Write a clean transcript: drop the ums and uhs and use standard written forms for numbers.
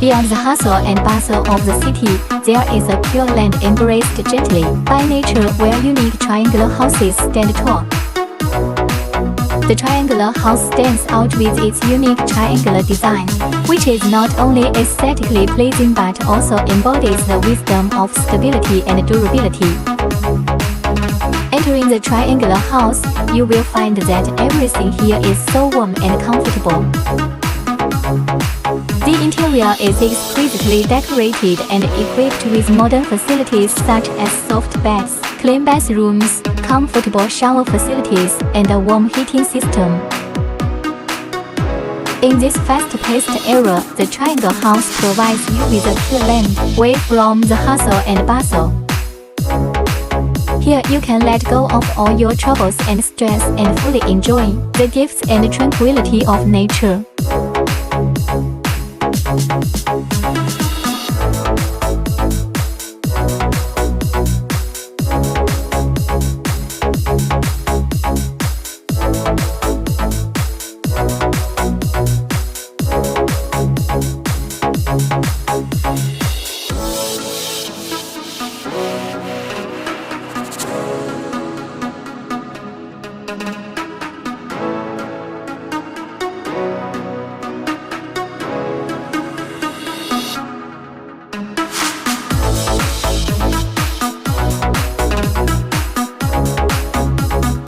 Beyond the hustle and bustle of the city, there is a pure land embraced gently by nature where unique triangular houses stand tall. The triangular house stands out with its unique triangular design, which is not only aesthetically pleasing but also embodies the wisdom of stability and durability. Entering the triangular house, you will find that everything here is so warm and comfortable. The interior is exquisitely decorated and equipped with modern facilities such as soft beds, clean bathrooms, comfortable shower facilities, and a warm heating system. In this fast-paced era, the Triangle House provides you with a pure land, away from the hustle and bustle. Here you can let go of all your troubles and stress and fully enjoy the gifts and tranquility of nature.